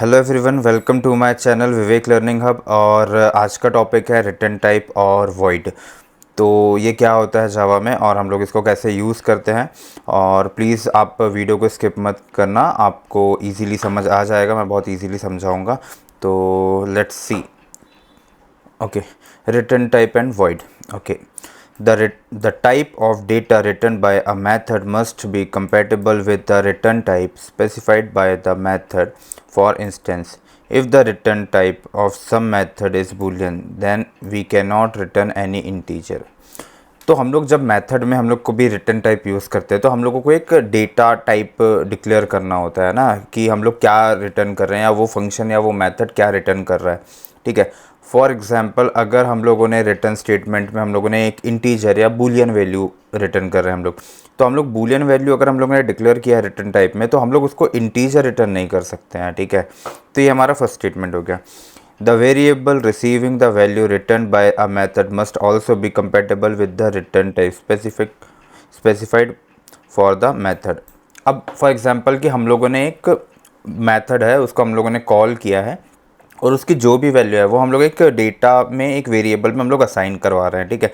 Hello everyone, welcome to my channel Vivek learning hub. और आज का टॉपिक है रिटर्न टाइप और वॉइड। तो ये क्या होता है जावा में और हम लोग इसको कैसे यूज़ करते हैं। और प्लीज़ आप वीडियो को स्किप मत करना, आपको इजीली समझ आ जाएगा, मैं बहुत इजीली समझाऊंगा। तो let's see. Okay, return type and void. Okay, the type of data written by a method must be compatible with the return type specified by the method. For instance, if the return type of some method is boolean, then we cannot return any integer. तो हम लोग जब method में हम लोग को भी return type use करते हैं तो हम लोगों को एक डेटा टाइप डिक्लेयर करना होता है ना, कि हम लोग क्या रिटर्न कर रहे हैं या वो फंक्शन या वो मेथड क्या रिटर्न कर रहा है। ठीक है, फॉर एग्जांपल अगर हम लोगों ने रिटर्न स्टेटमेंट में हम लोगों ने एक इंटीजर या बूलियन वैल्यू रिटर्न कर रहे हैं हम लोग, तो हम लोग बूलियन वैल्यू अगर हम लोगों ने डिक्लेयर किया है रिटर्न टाइप में तो हम लोग उसको इंटीजर रिटर्न नहीं कर सकते हैं। ठीक है, तो ये हमारा फर्स्ट स्टेटमेंट हो गया। The variable receiving the value returned by a method must also be compatible with the return type specified for the method. अब फॉर एग्जांपल कि हम लोगों ने एक मेथड है उसको हम लोगों ने कॉल किया है और उसकी जो भी वैल्यू है वो हम लोग एक डेटा में एक वेरिएबल में हम लोग असाइन करवा रहे हैं। ठीक है,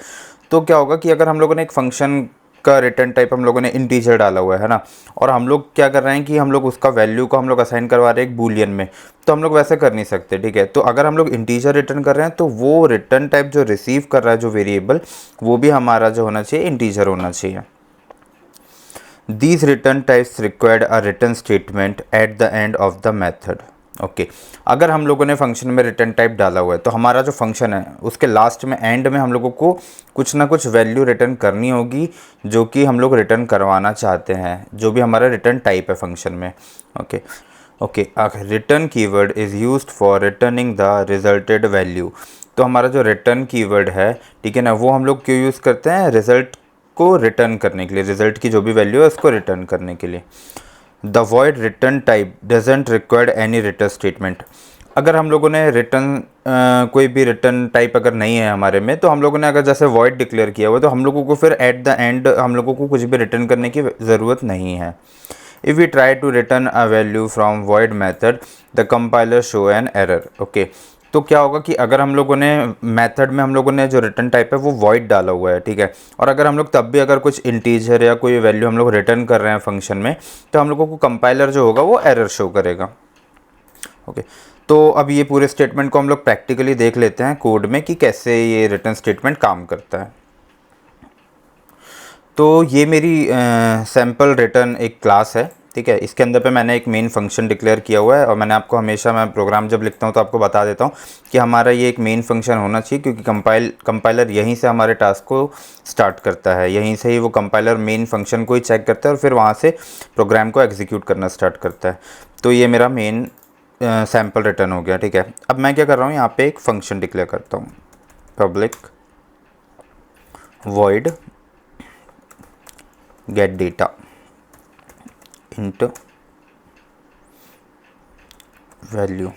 तो क्या होगा कि अगर हम लोगों ने एक फंक्शन का रिटर्न टाइप हम लोगों ने इंटीजर डाला हुआ है ना, और हम लोग क्या कर रहे हैं कि हम लोग उसका वैल्यू को हम लोग असाइन करवा रहे हैं एक बूलियन में, तो हम लोग वैसे कर नहीं सकते। ठीक है, तो अगर हम लोग इंटीजर रिटर्न कर रहे हैं तो वो रिटर्न टाइप जो रिसीव कर रहा है जो वेरिएबल, वो भी हमारा जो होना चाहिए इंटीजर होना चाहिए। These return types required a return statement at the end of the method. Okay, अगर हम लोगों ने फंक्शन में रिटर्न टाइप डाला हुआ है तो हमारा जो फंक्शन है उसके लास्ट में एंड में हम लोगों को कुछ ना कुछ वैल्यू रिटर्न करनी होगी जो कि हम लोग रिटर्न करवाना चाहते हैं, जो भी हमारा रिटर्न टाइप है फंक्शन में। Okay okay, return keyword is used for returning the resulted value. तो हमारा जो रिटर्न कीवर्ड है, ठीक है ना, वो हम लोग क्यों यूज़ करते हैं? रिजल्ट को रिटर्न करने के लिए, रिजल्ट की जो भी वैल्यू है उसको रिटर्न करने के लिए। The void return type doesn't required any return statement. अगर हम लोगों ने रिटर्न कोई भी रिटर्न टाइप अगर नहीं है हमारे में, तो हम लोगों ने अगर जैसे वॉइड डिक्लेयर किया हुआ तो हम लोगों को फिर एट द एंड हम लोगों को कुछ भी रिटर्न करने की ज़रूरत नहीं है। If we try to return a value from void method the compiler show an error. Okay, तो क्या होगा कि अगर हम लोगों ने मेथड में हम लोगों ने जो रिटर्न टाइप है वो वॉइड डाला हुआ है, ठीक है, और अगर हम लोग तब भी अगर कुछ इंटीजर या कोई वैल्यू हम लोग रिटर्न कर रहे हैं फंक्शन में, तो हम लोगों को कंपाइलर जो होगा वो एरर शो करेगा। ओके, तो अब ये पूरे स्टेटमेंट को हम लोग प्रैक्टिकली देख लेते हैं कोड में कि कैसे ये रिटर्न स्टेटमेंट काम करता है। तो ये मेरी सैम्पल रिटर्न एक क्लास है, ठीक है। इसके अंदर पे मैंने एक मेन फंक्शन डिक्लेयर किया हुआ है और मैंने आपको हमेशा, मैं प्रोग्राम जब लिखता हूँ तो आपको बता देता हूँ कि हमारा ये एक मेन फंक्शन होना चाहिए, क्योंकि कंपाइलर यहीं से हमारे टास्क को स्टार्ट करता है, यहीं से ही वो कंपाइलर मेन फंक्शन को ही चेक करता है और फिर वहाँ से प्रोग्राम को एग्जीक्यूट करना स्टार्ट करता है। तो ये मेरा मेन सैम्पल रिटर्न हो गया, ठीक है। अब मैं क्या कर रहा हूँ, यहाँ पर एक फंक्शन डिक्लेयर करता हूँ, public void gate data int value.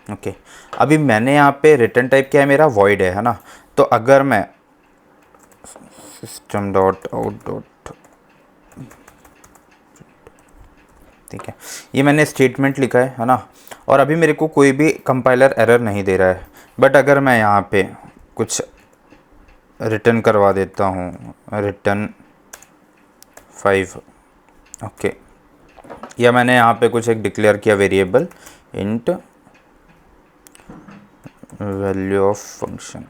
Okay, अभी मैंने यहाँ पे रिटर्न टाइप क्या है, मेरा वॉइड है ना। तो अगर मैं सिस्टम डॉट आउट डॉट, ठीक है, ये मैंने स्टेटमेंट लिखा है ना, और अभी मेरे को कोई भी कंपाइलर एरर नहीं दे रहा है। बट अगर मैं यहाँ पे कुछ रिटर्न करवा देता हूँ, रिटर्न 5, ओके, या मैंने यहाँ पे कुछ एक डिक्लेयर किया variable int value of function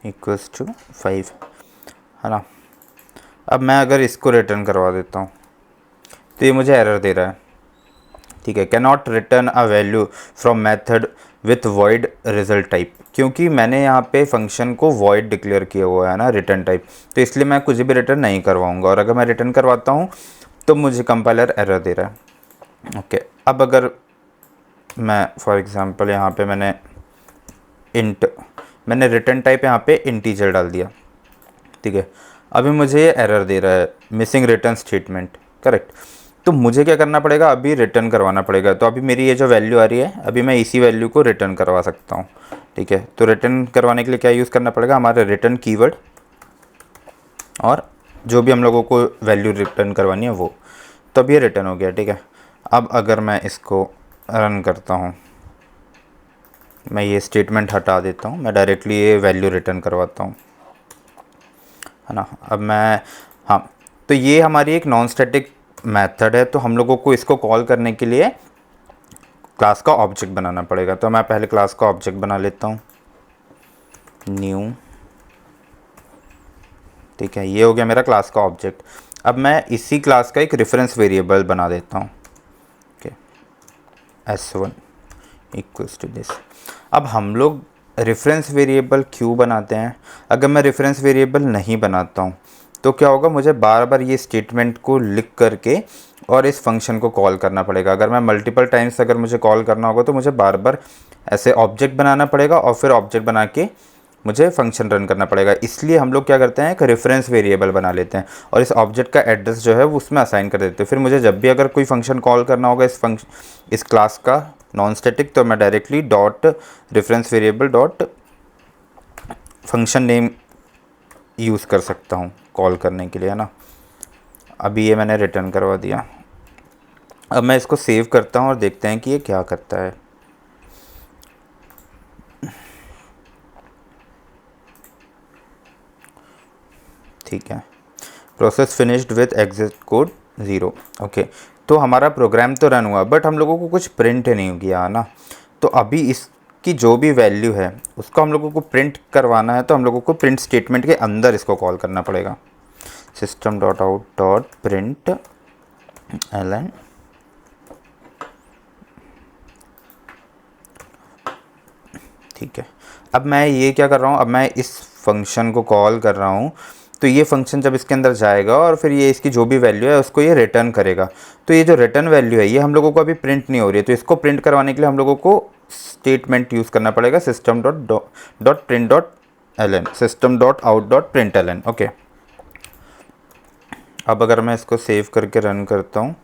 equals to 5, है ना। अब मैं अगर इसको रिटर्न करवा देता हूँ तो ये मुझे एरर दे रहा है, ठीक है। Can not return a value from method with void result type, क्योंकि मैंने यहाँ पे फंक्शन को वॉइड डिक्लेयर किया हुआ है ना रिटर्न टाइप, तो इसलिए मैं कुछ भी रिटर्न नहीं करवाऊँगा। और अगर मैं रिटर्न करवाता हूँ तो मुझे कंपाइलर एरर दे रहा है। ओके, अब अगर मैं फॉर एग्जांपल यहाँ पे मैंने रिटर्न टाइप यहाँ पे इंटीजर डाल दिया, ठीक है, अभी मुझे ये एरर दे रहा है मिसिंग रिटर्न स्टेटमेंट, करेक्ट। तो मुझे क्या करना पड़ेगा, अभी रिटर्न करवाना पड़ेगा। तो अभी मेरी ये जो वैल्यू आ रही है, अभी मैं इसी वैल्यू को रिटर्न करवा सकता हूँ, ठीक है। तो रिटर्न करवाने के लिए क्या यूज़ करना पड़ेगा, हमारा रिटर्न कीवर्ड और जो भी हम लोगों को वैल्यू रिटर्न करवानी है वो, तो अब ये रिटर्न हो गया। ठीक है, अब अगर मैं इसको रन करता हूँ, मैं ये स्टेटमेंट हटा देता हूँ, मैं डायरेक्टली ये वैल्यू रिटर्न करवाता हूँ, है ना। अब मैं, हाँ, तो ये हमारी एक नॉन स्टैटिक मेथड है, तो हम लोगों को इसको कॉल करने के लिए क्लास का ऑब्जेक्ट बनाना पड़ेगा। तो मैं पहले क्लास का ऑब्जेक्ट बना लेता हूँ, न्यू। ठीक है, ये हो गया मेरा क्लास का ऑब्जेक्ट। अब मैं इसी क्लास का एक रेफरेंस वेरिएबल बना देता हूँ, okay, s1 equals to this. अब हम लोग रेफरेंस वेरिएबल क्यों बनाते हैं? अगर मैं रेफरेंस वेरिएबल नहीं बनाता हूँ तो क्या होगा, मुझे बार बार ये स्टेटमेंट को लिख करके और इस फंक्शन को कॉल करना पड़ेगा। अगर मैं मल्टीपल टाइम्स अगर मुझे कॉल करना होगा तो मुझे बार बार ऐसे ऑब्जेक्ट बनाना पड़ेगा और फिर ऑब्जेक्ट बना के मुझे फंक्शन रन करना पड़ेगा। इसलिए हम लोग क्या करते हैं, एक रेफरेंस वेरिएबल बना लेते हैं और इस ऑब्जेक्ट का एड्रेस जो है वो उसमें असाइन कर देते हैं। फिर मुझे जब भी अगर कोई फंक्शन कॉल करना होगा इस क्लास का नॉन स्टैटिक, तो मैं directly dot reference variable dot function name use कर सकता हूँ कॉल करने के लिए, है ना। अभी ये मैंने रिटर्न करवा दिया। अब मैं इसको सेव करता हूँ और देखते हैं कि ये क्या करता है। ठीक है, process finished with exit code 0। Okay, तो हमारा प्रोग्राम तो रन हुआ बट हम लोगों को कुछ प्रिंट नहीं किया ना। तो अभी इसकी जो भी वैल्यू है उसको हम लोगों को प्रिंट करवाना है, तो हम लोगों को प्रिंट स्टेटमेंट के अंदर इसको कॉल करना पड़ेगा, system dot out dot print ln। ठीक है, अब मैं ये क्या कर रहा हूँ, अब मैं इस फंक्शन को कॉल कर रहा हूँ, तो ये फंक्शन जब इसके अंदर जाएगा और फिर ये इसकी जो भी वैल्यू है उसको ये रिटर्न करेगा। तो ये जो रिटर्न वैल्यू है ये हम लोगों को अभी प्रिंट नहीं हो रही है, तो इसको प्रिंट करवाने के लिए हम लोगों को स्टेटमेंट यूज़ करना पड़ेगा, system dot print dot ln, system dot out dot print ln। Okay, अब अगर मैं इसको सेव करके रन करता हूँ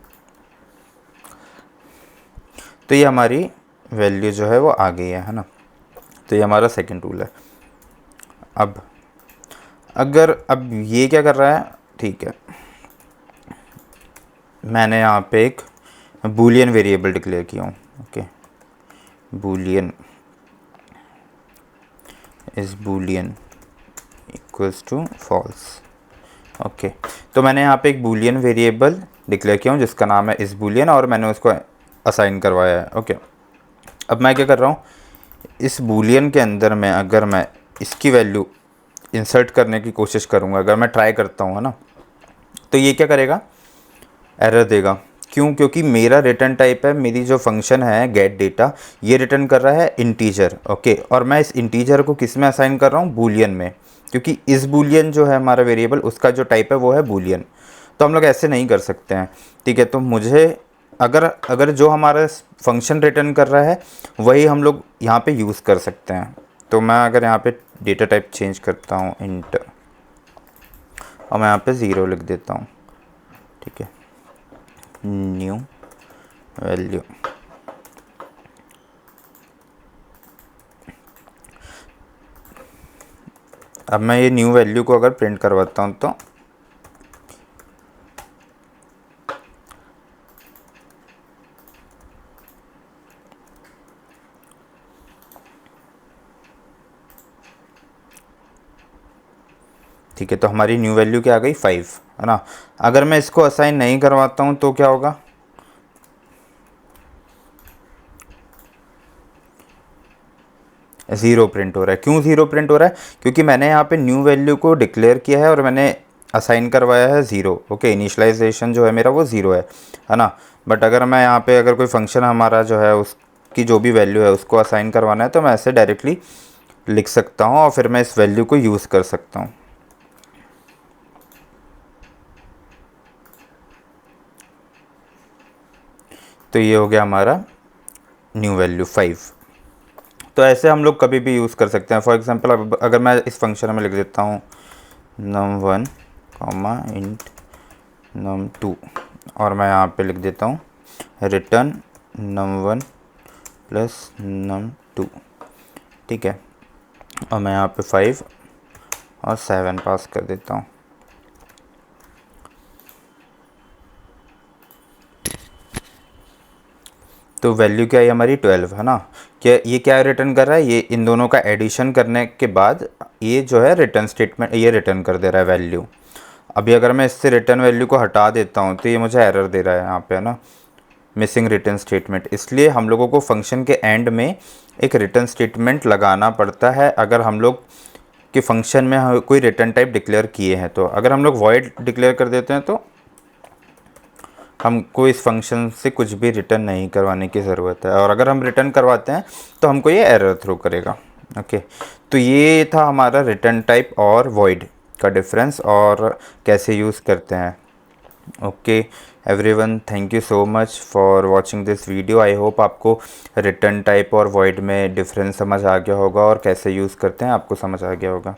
तो ये हमारी वैल्यू जो है वो आ गई है ना। तो ये हमारा सेकंड टूल है। अब ये क्या कर रहा है, ठीक है, मैंने यहाँ पे एक बूलियन वेरिएबल डिक्लेयर किया हूँ, okay, boolean is boolean equals to false. Okay, तो मैंने यहाँ पे एक बूलियन वेरिएबल डिक्लेयर किया हूँ जिसका नाम है इस बूलियन और मैंने उसको असाइन करवाया है। ओके, अब मैं क्या कर रहा हूँ, इस बूलियन के अंदर में अगर मैं इसकी वैल्यू इंसर्ट करने की कोशिश करूँगा, अगर मैं ट्राई करता हूँ, है ना, तो ये क्या करेगा, एरर देगा। क्यों? क्योंकि मेरा रिटर्न टाइप है, मेरी जो फंक्शन है गेट डेटा, ये रिटर्न कर रहा है इंटीजर। ओके, और मैं इस इंटीजर को किस में असाइन कर रहा हूँ, बूलियन में, क्योंकि इस बूलियन जो है हमारा वेरिएबल उसका जो टाइप है वो है बूलियन। तो हम लोग ऐसे नहीं कर सकते हैं। ठीक है, तो मुझे अगर अगर जो हमारा फंक्शन रिटर्न कर रहा है वही हम लोग यहाँ पे यूज़ कर सकते हैं। तो मैं अगर यहाँ पे डेटा टाइप चेंज करता हूँ इंट, और मैं यहाँ पे 0 लिख देता हूँ, ठीक है, न्यू वैल्यू। अब मैं ये न्यू वैल्यू को अगर प्रिंट करवाता हूँ तो ठीक है, तो हमारी न्यू वैल्यू क्या आ गई, 5, है ना। अगर मैं इसको असाइन नहीं करवाता हूँ तो क्या होगा, ज़ीरो प्रिंट हो रहा है। क्यों ज़ीरो प्रिंट हो रहा है? क्योंकि मैंने यहाँ पे न्यू वैल्यू को डिक्लेयर किया है और मैंने असाइन करवाया है 0। ओके, इनिशियलाइजेशन जो है मेरा वो 0 है ना। बट अगर मैं यहाँ पे अगर कोई फंक्शन हमारा जो है उसकी जो भी वैल्यू है उसको असाइन करवाना है तो मैं ऐसे डायरेक्टली लिख सकता हूँ और फिर मैं इस वैल्यू को यूज़ कर सकता हूँ। तो ये हो गया हमारा न्यू वैल्यू 5। तो ऐसे हम लोग कभी भी यूज़ कर सकते हैं। फॉर एग्जांपल अगर मैं इस फंक्शन में लिख देता हूँ num1 कॉमा इंट num2 और मैं यहाँ पे लिख देता हूँ रिटर्न num1 प्लस num2, ठीक है, और मैं यहाँ पे 5 और 7 पास कर देता हूँ। तो वैल्यू क्या है हमारी 12 है ना। क्या ये क्या रिटर्न कर रहा है, ये इन दोनों का एडिशन करने के बाद ये जो है रिटर्न स्टेटमेंट ये रिटर्न कर दे रहा है वैल्यू। अभी अगर मैं इससे रिटर्न वैल्यू को हटा देता हूँ तो ये मुझे एरर दे रहा है यहाँ पे, है ना, मिसिंग रिटर्न स्टेटमेंट। इसलिए हम लोगों को फंक्शन के एंड में एक रिटर्न स्टेटमेंट लगाना पड़ता है अगर हम लोग कि फंक्शन में कोई रिटर्न टाइप डिक्लेयर किए हैं। तो अगर हम लोग वॉइड डिक्लेयर कर देते हैं तो हमको इस फंक्शन से कुछ भी रिटर्न नहीं करवाने की ज़रूरत है, और अगर हम रिटर्न करवाते हैं तो हमको ये एरर थ्रो करेगा। ओके, तो ये था हमारा रिटर्न टाइप और वॉइड का डिफरेंस और कैसे यूज़ करते हैं। Okay everyone, thank you so much for watching this video. I hope आपको रिटर्न टाइप और वॉइड में डिफरेंस समझ आ गया होगा और कैसे यूज़ करते हैं आपको समझ आ गया होगा।